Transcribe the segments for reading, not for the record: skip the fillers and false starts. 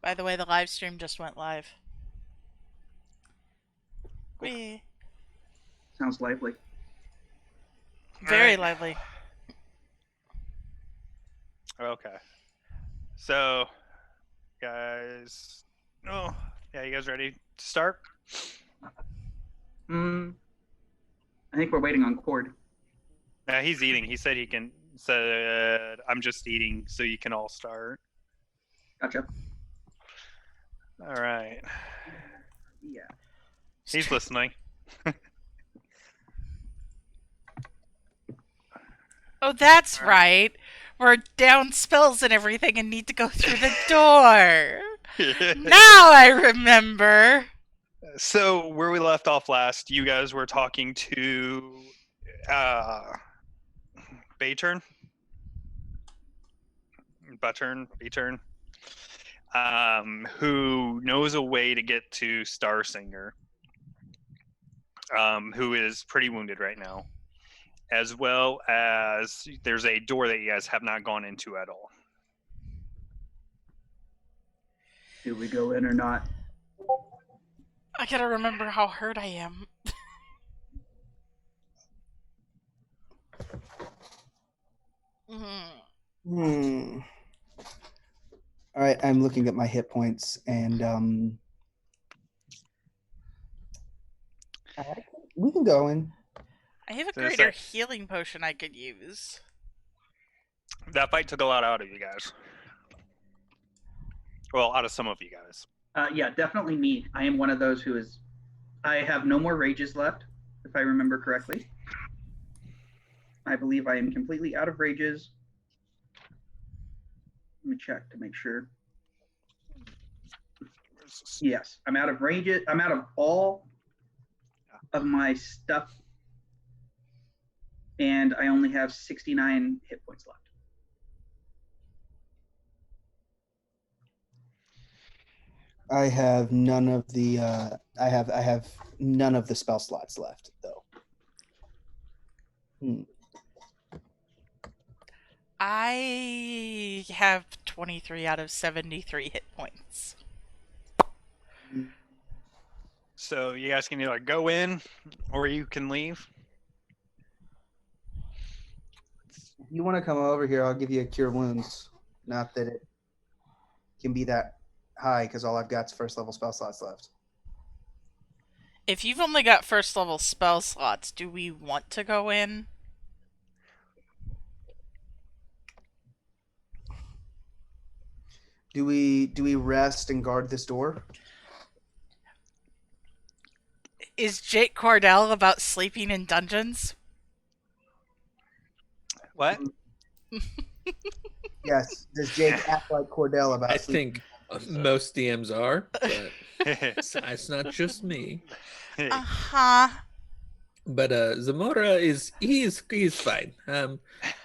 By the way, the live stream just went live. Whee. Sounds lively. Very Alright. lively. Okay. So, guys. Oh, yeah, you guys ready to start? I think we're waiting on Cord. He's eating. He said he can. Said, I'm just eating, so you can all start. Gotcha. All right. Yeah. He's listening. Oh, that's right. We're down spells and everything and need to go through the door. Now I remember. So, where we left off last, you guys were talking to Bayturn? Bayturn, who knows a way to get to Starsinger, who is pretty wounded right now, as well as there's a door that you guys have not gone into at all. Do we go in or not? I gotta remember how hurt I am. All right, I'm looking at my hit points, and we can go in. I have a So it's greater like- healing potion I could use. That fight took a lot out of you guys. Well, out of some of you guys. Yeah, definitely me. I am one of those who is. I have no more rages left, if I remember correctly. I believe I am completely out of rages. Let me check to make sure. Yes, I'm out of rages. I'm out of all of my stuff, and I only have 69 hit points left. I have none of the. I have none of the spell slots left, though. I have 23 out of 73 hit points. So you guys can either go in or you can leave. If you want to come over here, I'll give you a cure wounds. Not that it can be that high, because all I've got is first level spell slots left. If you've only got first level spell slots, do we want to go in? Do we rest and guard this door? Is Jake Cordell about sleeping in dungeons? What? Yes. Does Jake act like Cordell about? I sleeping? think most DMs are, but it's not just me. Uh-huh. But Zamora is fine.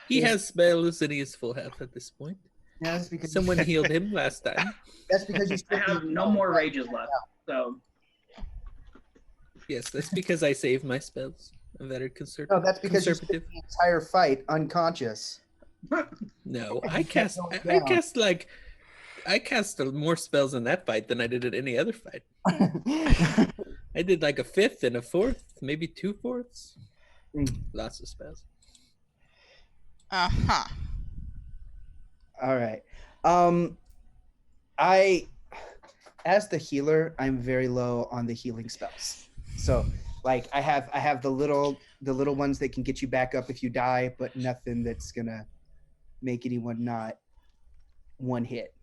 He has spells and he is full health at this point. Yeah, that's because Someone healed him last time. That's because you. I have no more rages left, so Yes, that's because I save my spells. I'm very No, conservative. that's because you spent conservative. the entire fight unconscious. No, You I kept cast. going I down. cast I cast more spells in that fight than I did in any other fight. I did like a fifth and a fourth, maybe 2/4. Lots of spells. Uh-huh. All right. As the healer, I'm very low on the healing spells. So, like, I have the little ones that can get you back up if you die, but nothing that's gonna make anyone not one hit,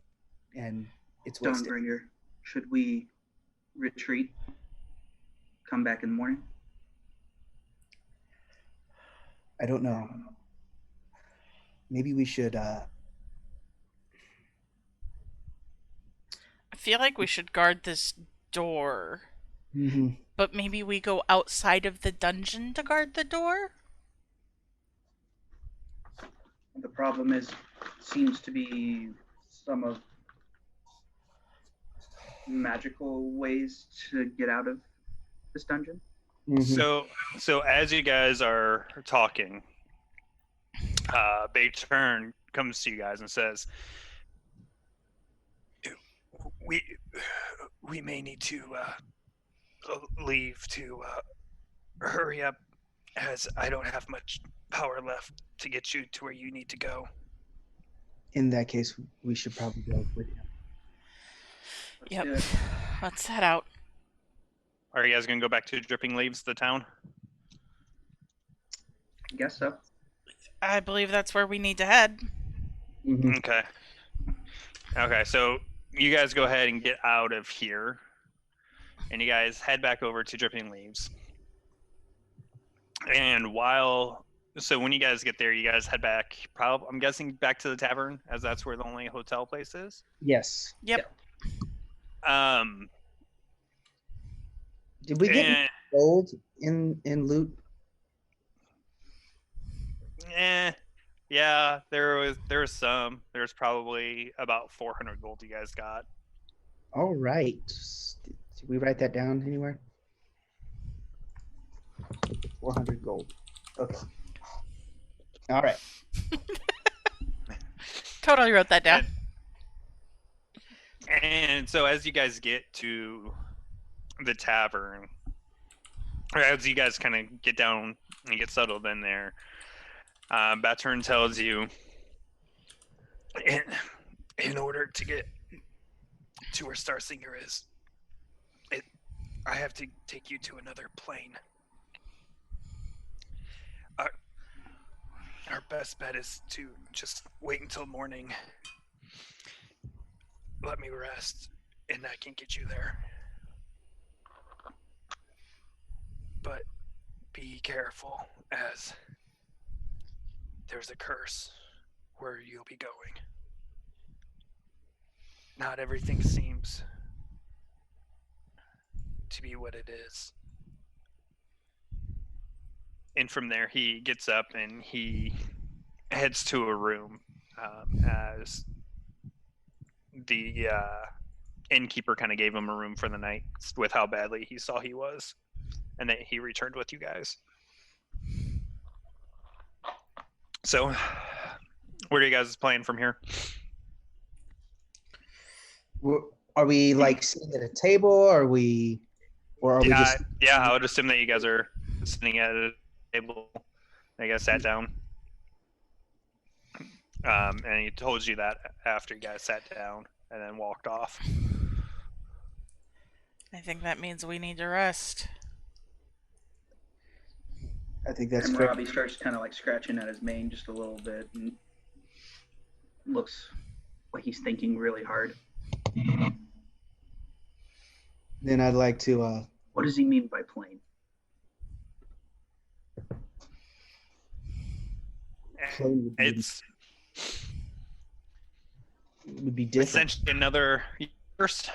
and it's wasted. Stonebringer, should we retreat? Come back in the morning? I don't know. Maybe we should. I feel like we should guard this door, but maybe we go outside of the dungeon to guard the door? The problem is, seems to be some of magical ways to get out of this dungeon. So as you guys are talking, Bayturn comes to you guys and says, we may need to leave to hurry up, as I don't have much power left to get you to where you need to go. In that case, we should probably go with him. Let's Yep. do it. Let's head out. Are you guys gonna go back to Dripping Leaves, the town? I guess so. I believe that's where we need to head. Mhm. Okay. Okay, so you guys go ahead and get out of here, and you guys head back over to Dripping Leaves. And so when you guys get there, you guys head back, probably, I'm guessing, back to the tavern, as that's where the only hotel place is. Yes. Yep. Did we get And, gold in loot? yeah, there was some. There's probably about 400 gold you guys got. All right. Did we write that down anywhere? 400 gold. Okay. All right. Totally wrote that down. And so as you guys get to the tavern, or as you guys kind of get down and get settled in there, Baturn tells you, in order to get to where Starsinger is, I have to take you to another plane. Our best bet is to just wait until morning. Let me rest, and I can get you there. But be careful, as there's a curse where you'll be going. Not everything seems to be what it is. And from there, he gets up and he heads to a room, as the innkeeper kind of gave him a room for the night with how badly he saw he was, and that he returned with you guys. So, what are you guys playing from here? Are we like sitting at a table? Or are we just? Yeah, I would assume that you guys are sitting at a table. I guess sat down. And he told you that after you guys sat down and then walked off. I think that means we need to rest. I think that's And fair. Robbie starts kind of like scratching at his mane just a little bit and looks like he's thinking really hard. Then I'd like to. What does he mean by plane? Plane would be different. Essentially another first.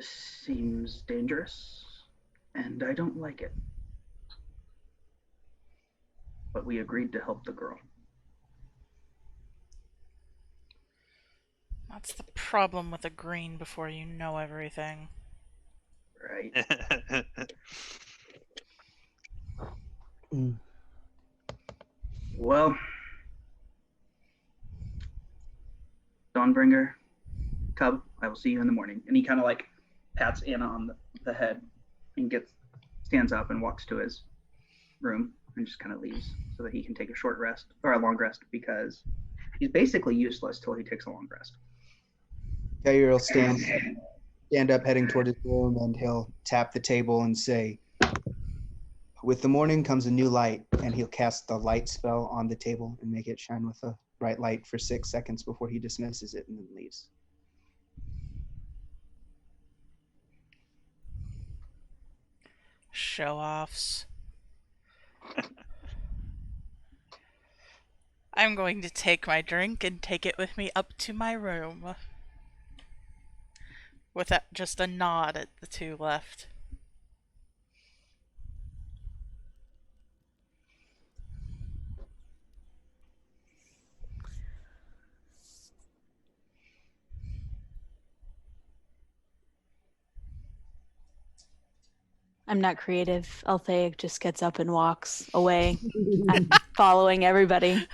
Seems dangerous, and I don't like it. But we agreed to help the girl. That's the problem with agreeing before you know everything. Right. Mm. Well, Dawnbringer, Cub, I will see you in the morning. And he kind of like pats Anna on the head and stands up and walks to his room and just kind of leaves so that he can take a short rest or a long rest, because he's basically useless till he takes a long rest. Gabriel will stand up heading toward his room, and he'll tap the table and say, "With the morning comes a new light," and he'll cast the light spell on the table and make it shine with a bright light for 6 seconds before he dismisses it and then leaves. Show-offs. I'm going to take my drink and take it with me up to my room. With just a nod at the two left. I'm not creative. Althaic just gets up and walks away. I'm following everybody.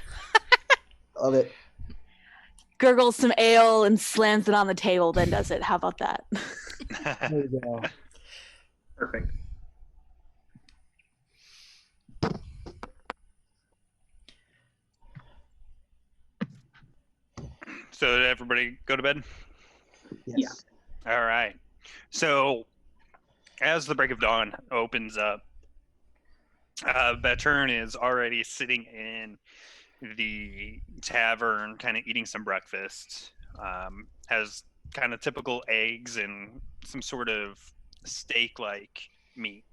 Love it. Gurgles some ale and slams it on the table, then does it. How about that? There you go. Perfect. So did everybody go to bed? Yes. All right. So as the break of dawn opens up, Baturn is already sitting in the tavern, kind of eating some breakfast. Has kind of typical eggs and some sort of steak-like meat.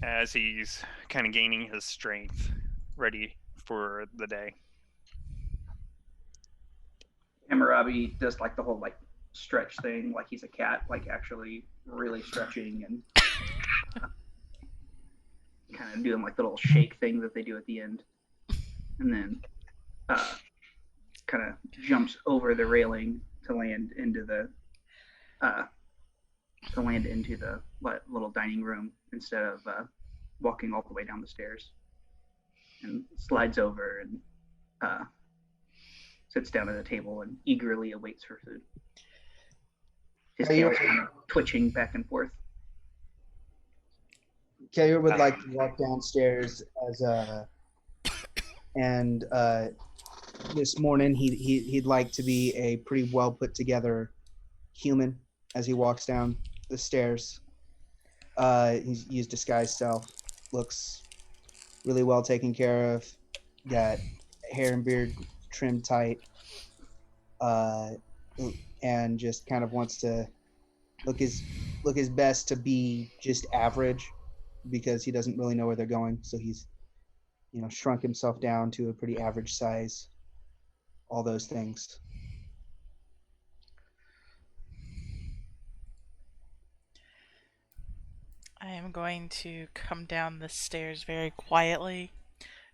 As he's kind of gaining his strength, ready for the day. Hammurabi does like the whole like stretch thing, like he's a cat, like actually really stretching and kind of doing like the little shake thing that they do at the end, and then kind of jumps over the railing to land into the little dining room instead of walking all the way down the stairs, and slides over and sits down at a table and eagerly awaits for food. His tail is kind of twitching back and forth. Kayer would like to walk downstairs and this morning he'd like to be a pretty well put together human as he walks down the stairs. He's used disguise self, looks really well taken care of, got hair and beard trimmed tight, and just kind of wants to look his best to be just average, because he doesn't really know where they're going. So he's, shrunk himself down to a pretty average size, all those things. I am going to come down the stairs very quietly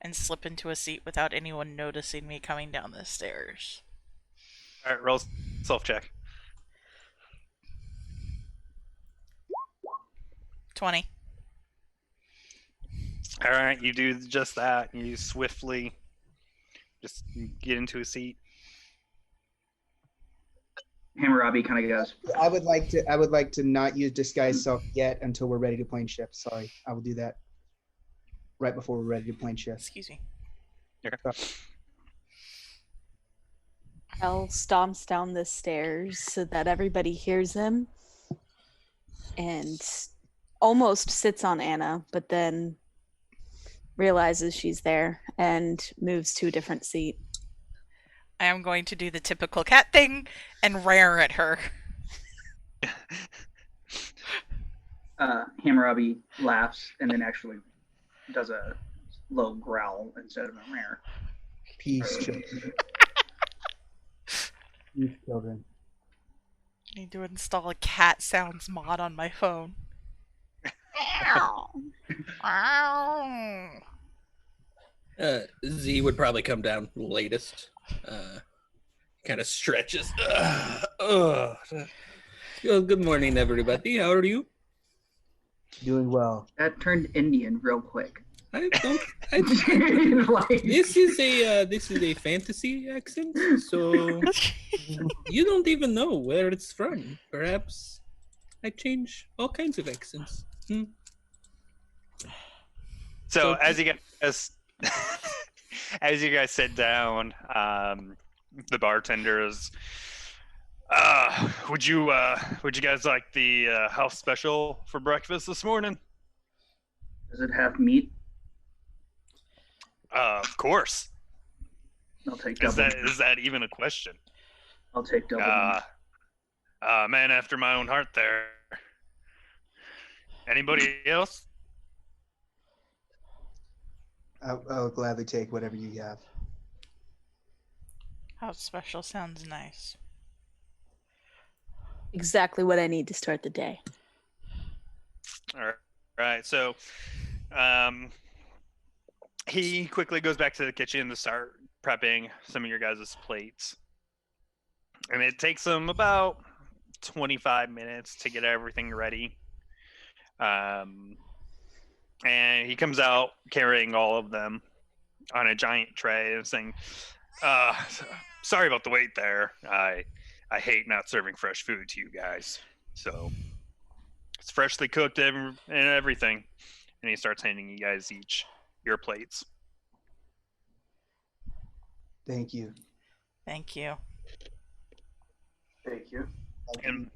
and slip into a seat without anyone noticing me coming down the stairs. All right, roll self-check. 20. All right, you do just that. You swiftly just get into a seat. Hammurabi kind of goes, I would like to not use disguise self yet until we're ready to plane shift. Sorry, I will do that right before we're ready to plane shift. Excuse me. Okay. Elle stomps down the stairs so that everybody hears him and almost sits on Anna, but then realizes she's there and moves to a different seat. I am going to do the typical cat thing and rear at her. Hammurabi laughs and then actually does a low growl instead of a rear. Peace, children. Peace, children. I need to install a cat sounds mod on my phone. Z would probably come down latest. Kind of stretches. Well, good morning, everybody. How are you? Doing well. That turned Indian real quick. I don't. Like, This is a fantasy accent, so you don't even know where it's from. Perhaps I change all kinds of accents. So as you guys as you guys sit down, the bartender is. Would you guys like the house special for breakfast this morning? does it have meat? Of course. I'll take double. Is that even a question? I'll take double. Man after my own heart there. Anybody else? I'll gladly take whatever you have. House special sounds nice. Exactly what I need to start the day. All right. So, he quickly goes back to the kitchen to start prepping some of your guys' plates. And it takes him about 25 minutes to get everything ready. And he comes out carrying all of them. on a giant tray and saying, uh, sorry about the wait there. I hate not serving fresh food to you guys. So it's freshly cooked and everything. And he starts handing you guys each your plates. Thank you. Thank you. Thank you. And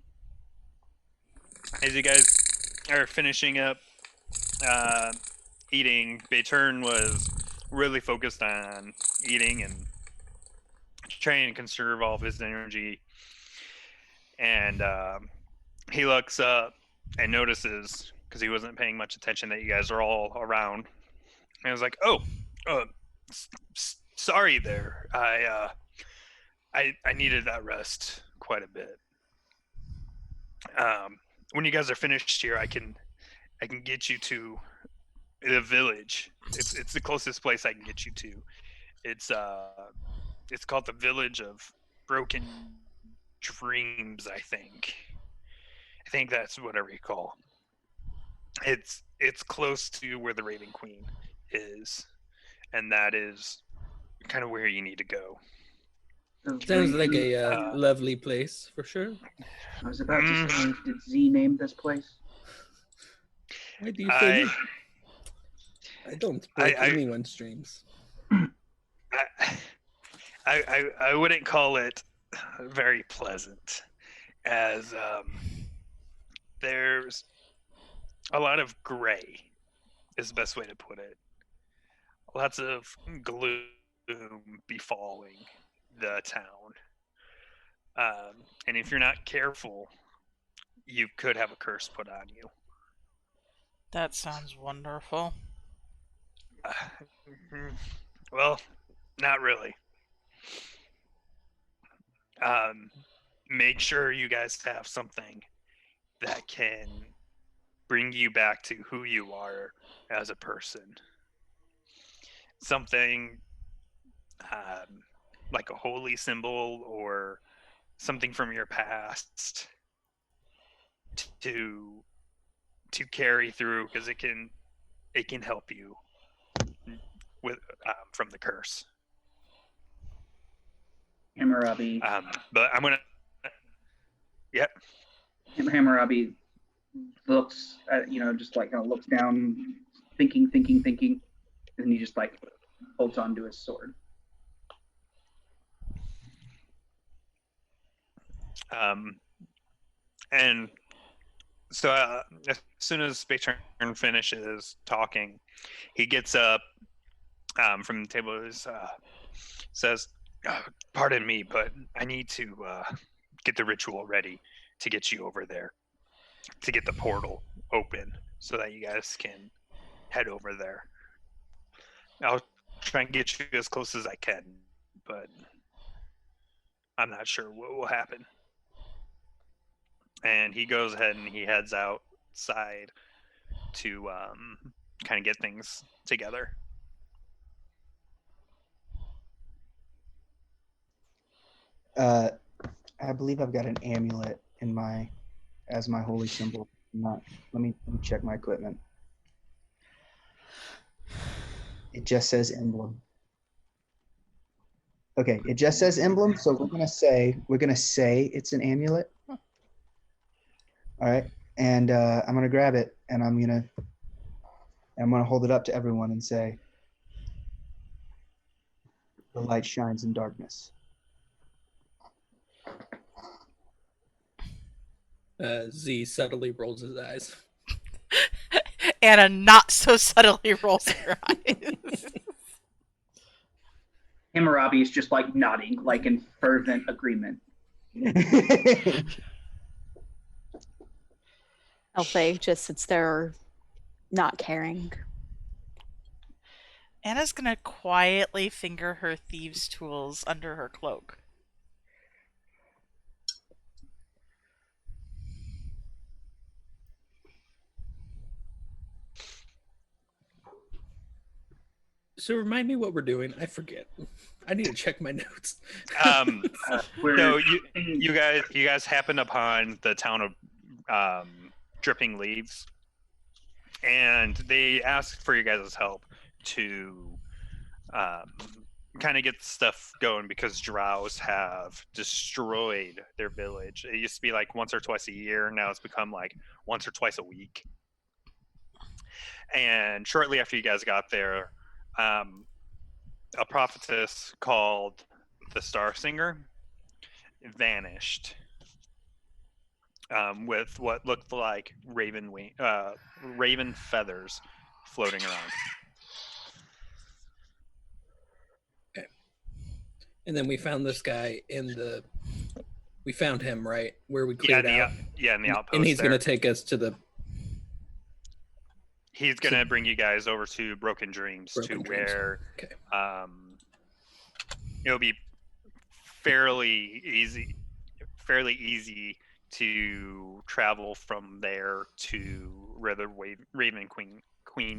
as you guys are finishing up eating, Bayturn was really focused on eating and trying to conserve all of his energy. And he looks up and notices, because he wasn't paying much attention, that you guys are all around. And I was like, "Oh, sorry there. I needed that rest quite a bit. When you guys are finished here, I can get you to the village. It's the closest place I can get you to. It's called the Village of Broken Dreams, I think. I think that's what I recall. It's close to where the Raven Queen is, and that is kind of where you need to go." Sounds like a lovely place for sure. I was about to say, did Z name this place? Why do you say that? I don't break anyone's dreams. I wouldn't call it very pleasant, as there's a lot of gray, is the best way to put it. Lots of gloom befalling the town. And if you're not careful, you could have a curse put on you. That sounds wonderful. Well, not really. Make sure you guys have something that can bring you back to who you are as a person. Something like a holy symbol or something from your past to carry through, because it can help you with from the curse. Hammurabi. But I'm gonna. Yep. Hammurabi looks at, just like kind of looks down, thinking, and he just like holds on to his sword. And so as soon as Bayturn finishes talking, he gets up from the table. Says, "Pardon me, but I need to get the ritual ready to get you over there, to get the portal open so that you guys can head over there. I'll try and get you as close as I can, but I'm not sure what will happen." And he goes ahead and he heads outside to kind of get things together. I believe I've got an amulet as my holy symbol. Let me check my equipment. It just says emblem. Okay, it just says emblem, so we're gonna say it's an amulet. All right, and I'm gonna grab it, and I'm gonna hold it up to everyone and say, "The light shines in darkness." Z subtly rolls his eyes. Anna not so subtly rolls her eyes. Hammurabi is just like nodding, like in fervent agreement. Elfay just sits there not caring. Anna's gonna quietly finger her thieves' tools under her cloak. So remind me what we're doing. I forget. I need to check my notes. No, you guys happened upon the town of Dripping Leaves, and they asked for you guys' help to kind of get stuff going because drows have destroyed their village. It used to be like once or twice a year. Now it's become like once or twice a week. And shortly after you guys got there, a prophetess called the Star Singer vanished with what looked like raven feathers floating around. And then we found this guy we found him right where we Yeah, cleared out. in the outpost. And he's there. going to take us to the. He's going to bring you guys over to Broken Dreams, where Okay. It'll be fairly easy to travel from there to where the Raven Queen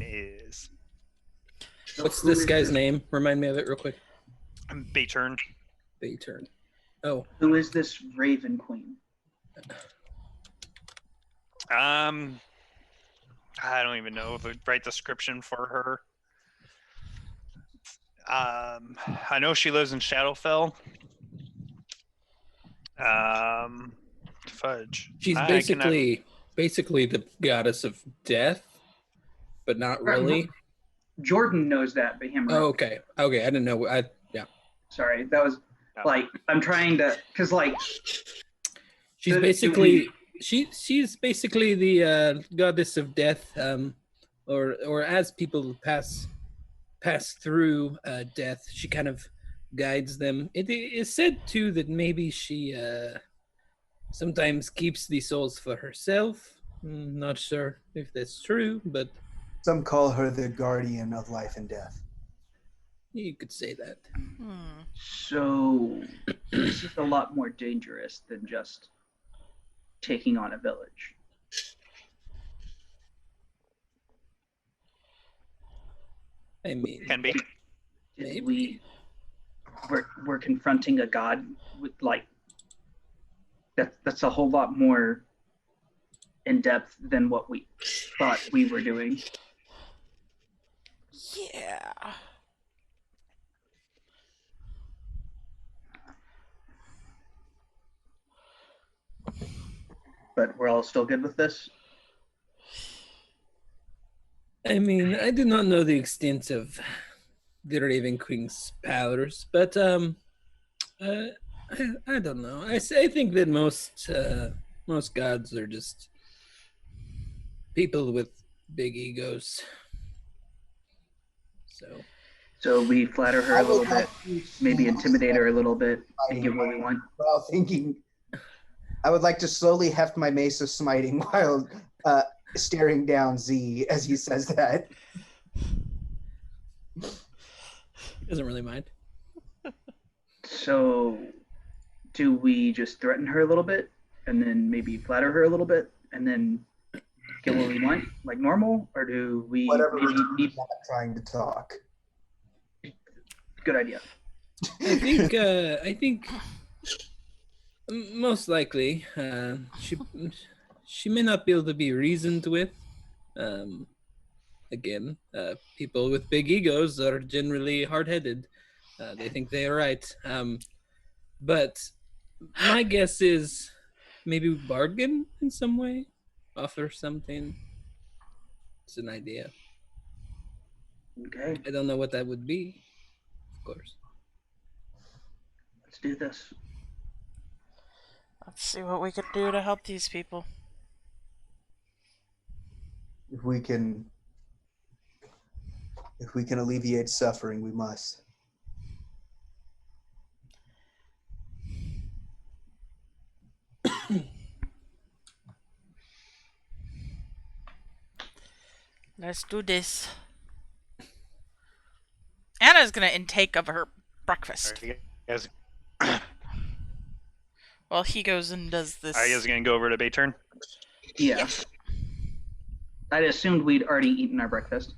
is. What's this guy's name? Remind me of it real quick. Bayturn. Bayturn. Oh. Who is this Raven Queen? I don't even know the right description for her. I know she lives in Shadowfell. Fudge. She's basically the goddess of death, but not really. Jordan knows that, but him. Oh, okay. Okay, I didn't know. Yeah. Sorry, that was like I'm trying to, because like she's basically she's basically the goddess of death, or as people pass through death, she kind of guides them. It is said too that maybe she sometimes keeps the souls for herself. Not sure if that's true, but some call her the guardian of life and death. You could say that. So this is a lot more dangerous than just taking on a village. I mean, can be. We're confronting a god with like that's a whole lot more in depth than what we thought we were doing. Yeah. But we're all still good with this? I mean, I do not know the extent of the Raven Queen's powers, but I don't know. I think that most gods are just people with big egos. So we flatter her a little bit, maybe intimidate her a little bit, and get what we want. While thinking, I would like to slowly heft my mace of smiting while staring down Z as he says that. He doesn't really mind. So, do we just threaten her a little bit, and then maybe flatter her a little bit, and then get what we want, like normal, or do we maybe need not trying to talk? Good idea. I think most likely she may not be able to be reasoned with. Again, people with big egos are generally hard-headed. They think they are right. But my guess is maybe bargain in some way, offer something. It's an idea. Okay. I don't know what that would be, of course. Let's do this. Let's see what we can do to help these people. If we can alleviate suffering, we must. Let's do this. Anna's gonna intake of her breakfast. While he goes and does this. Are you guys gonna go over to Bayturn? Yeah. I'd assumed we'd already eaten our breakfast.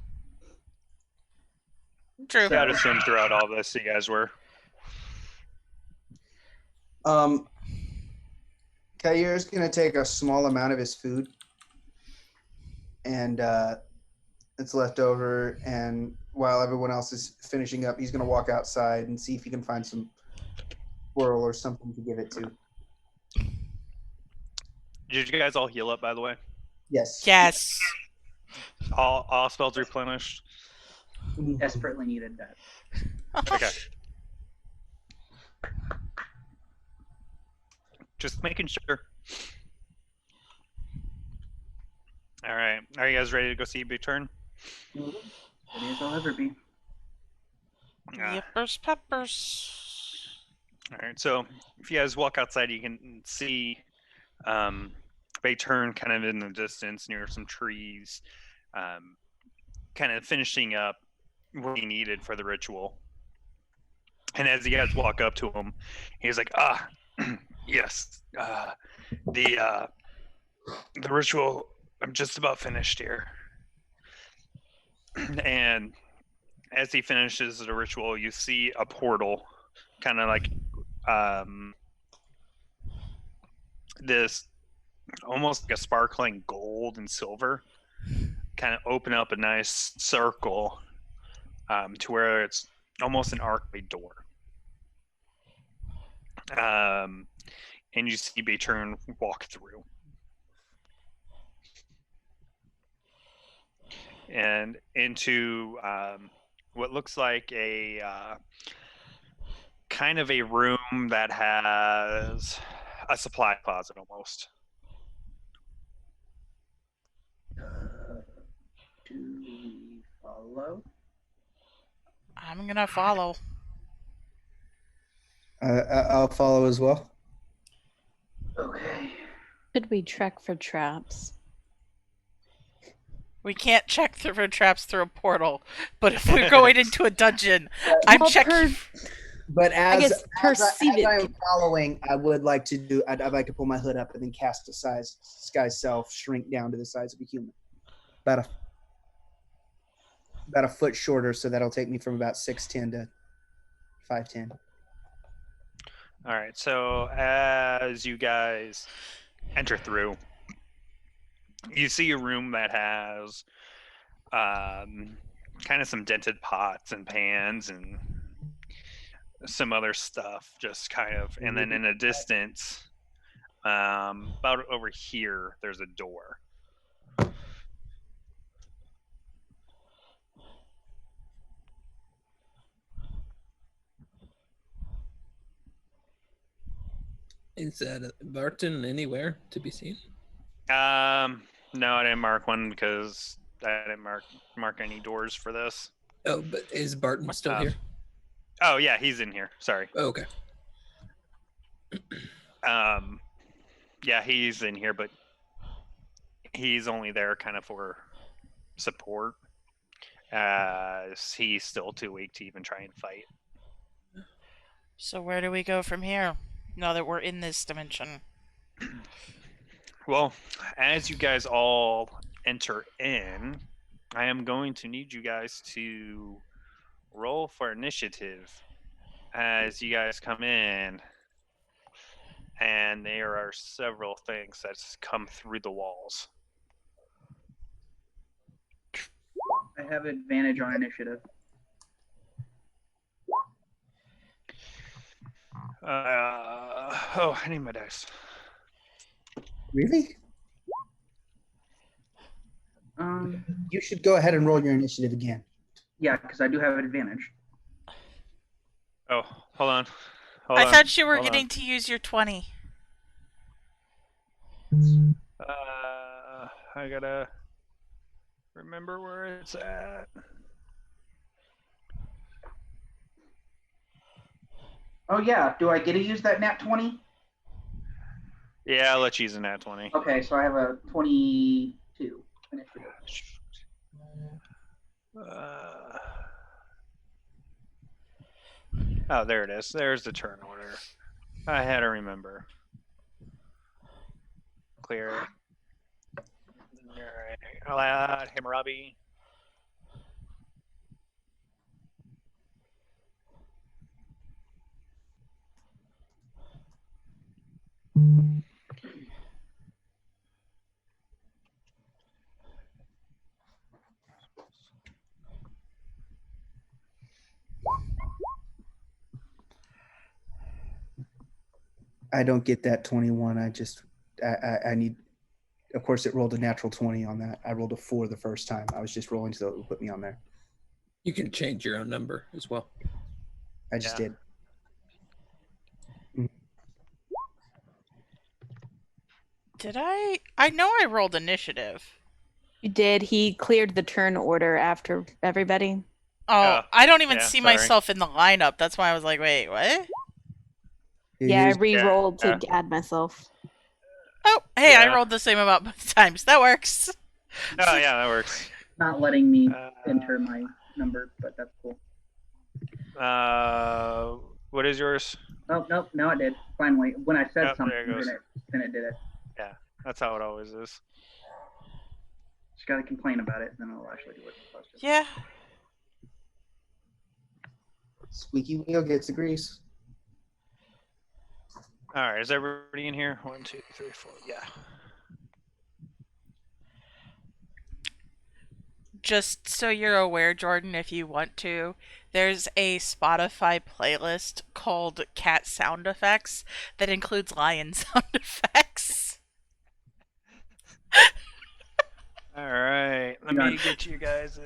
True. I'd assume throughout all this you guys were. Kair's gonna take a small amount of his food and it's left over, and while everyone else is finishing up, he's going to walk outside and see if he can find some squirrel or something to give it to. Did you guys all heal up, by the way? Yes. Yes. All spells replenished. Desperately needed that. Okay. Just making sure. All right. Are you guys ready to go see Big Turn? Ready as I'll ever be. Yippers peppers. All right. So if you guys walk outside, you can see Bay Turn kind of in the distance near some trees, kind of finishing up what he needed for the ritual. And as you guys walk up to him, he's like, yes, the ritual, I'm just about finished here. And as he finishes the ritual, you see a portal, kind of like this, almost like a sparkling gold and silver, kind of open up a nice circle to where it's almost an archway door. And you see Bayturn walk through. And into what looks like a kind of a room that has a supply closet almost. Do we follow? I'm gonna follow. I'll follow as well. Okay. Should we trek for traps? We can't check for traps through a portal, but if we're going into a dungeon, I'm Well, checking. But I as, guess as perceive I it. am following, I would like to do. I'd like to pull my hood up and then cast disguise self, shrink down to the size of a human, about a foot shorter. So that'll take me from about 6'10" to 5'10". All right. So as you guys enter through, you see a room that has kind of some dented pots and pans and some other stuff, just kind of. And then in a distance, about over here, there's a door. Is that Barton anywhere to be seen? No, I didn't mark one because I didn't mark any doors for this. Oh, but is Barton still here? Oh yeah, he's in here. Sorry. Oh, okay. Yeah, he's in here, but he's only there kind of for support, as he's still too weak to even try and fight. So where do we go from here? Now that we're in this dimension. Well, as you guys all enter in, I am going to need you guys to roll for initiative as you guys come in, and there are several things that's come through the walls. I have advantage on initiative. I need my dice. Really? You should go ahead and roll your initiative again. Yeah, because I do have advantage. Oh, hold on. I thought you were getting to use your 20. I gotta remember where it's at. Oh yeah, do I get to use that nat 20? Yeah, I'll let you use a nat 20. Okay, so I have a 22 initiative. Oh, there it is. There's the turn order. I had to remember. Clear it. Alright. Hammurabi. I don't get that 21. I need. Of course, it rolled a natural 20 on that. I rolled a 4 the first time. I was just rolling so it would put me on there. You can change your own number as well. I just Yeah. did. Did I? I know I rolled initiative. You did. He cleared the turn order after everybody. Oh, I don't even yeah, see sorry. myself in the lineup. That's why I was like, wait, what? Yeah, I Here's- re-rolled to yeah. add myself. Oh, hey, I Yeah. rolled the same amount both times. That works. Oh yeah, that works. Not letting me Uh, enter my number, but that's cool. What is yours? Oh, nope, now it did. Finally. When I said Yep, something, there it goes. then it did it. That's how it always is. Just gotta complain about it, then it'll actually do what it's supposed to. Yeah. Squeaky wheel gets the grease. All right, is everybody in here? 1, 2, 3, 4. Yeah. Just so you're aware, Jordan, if you want to, there's a Spotify playlist called Cat Sound Effects that includes lion sound effects. All right, let me get you guys'.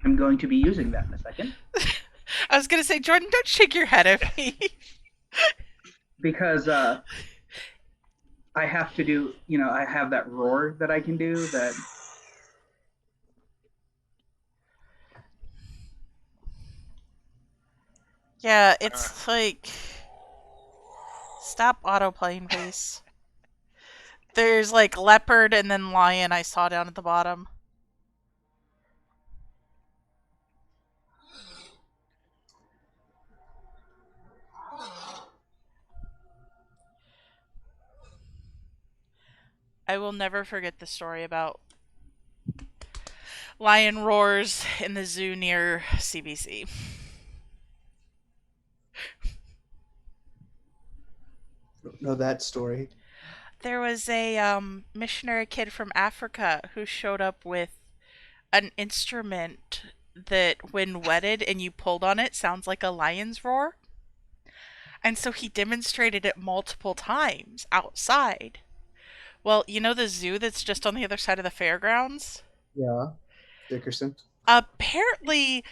I'm going to be using that in a second. I was going to say, Jordan, don't shake your head at me. Because I have to do, I have that roar that I can do that. Yeah, it's like... Stop autoplaying, please. There's like leopard and then lion I saw down at the bottom. I will never forget the story about lion roars in the zoo near CBC. Don't know that story. There was a missionary kid from Africa who showed up with an instrument that, when wetted and you pulled on it, sounds like a lion's roar. And so he demonstrated it multiple times outside. Well, you know the zoo that's just on the other side of the fairgrounds? Yeah. Dickerson. Apparently,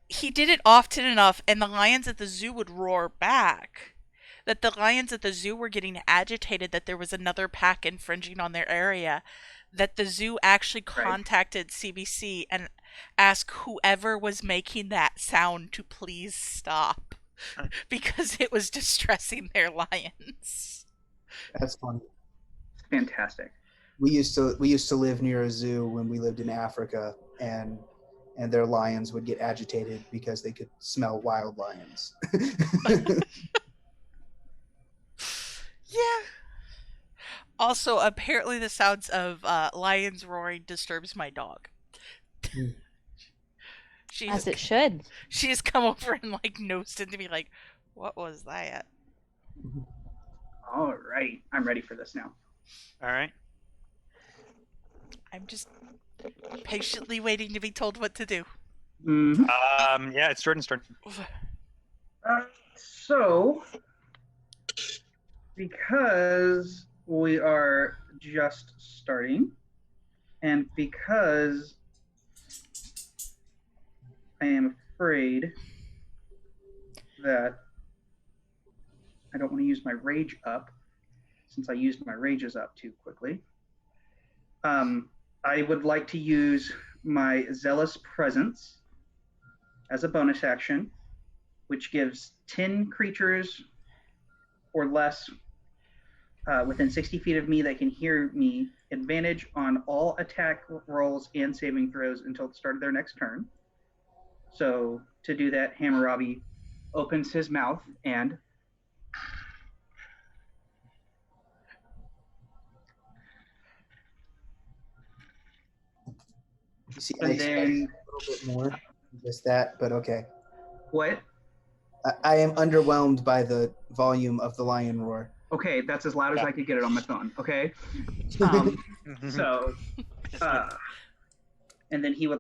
he did it often enough, and the lions at the zoo would roar back. That the lions at the zoo were getting agitated that there was another pack infringing on their area. That the zoo actually contacted CBC and asked whoever was making that sound to please stop. Because it was distressing their lions. That's funny. Fantastic. We used to live near a zoo when we lived in Africa, and their lions would get agitated because they could smell wild lions. Yeah. Also, apparently the sounds of lions roaring disturbs my dog. As it should. She has come over and like nosed into me like, what was that? All right. I'm ready for this now. All right. I'm just patiently waiting to be told what to do. Mm-hmm. Yeah, it's Jordan's turn. So, because we are just starting, and because I am afraid that I don't want to use my rage up, since I used my rages up too quickly, I would like to use my Zealous Presence as a bonus action, which gives 10 creatures or less within 60 feet of me that can hear me advantage on all attack rolls and saving throws until the start of their next turn. So to do that, Hammurabi opens his mouth and You see, And I expect then- a little bit more than just that, but okay. what? I am underwhelmed by the volume of the lion roar. Okay, that's as loud as Yeah. I could get it on my phone. Okay, so and then he would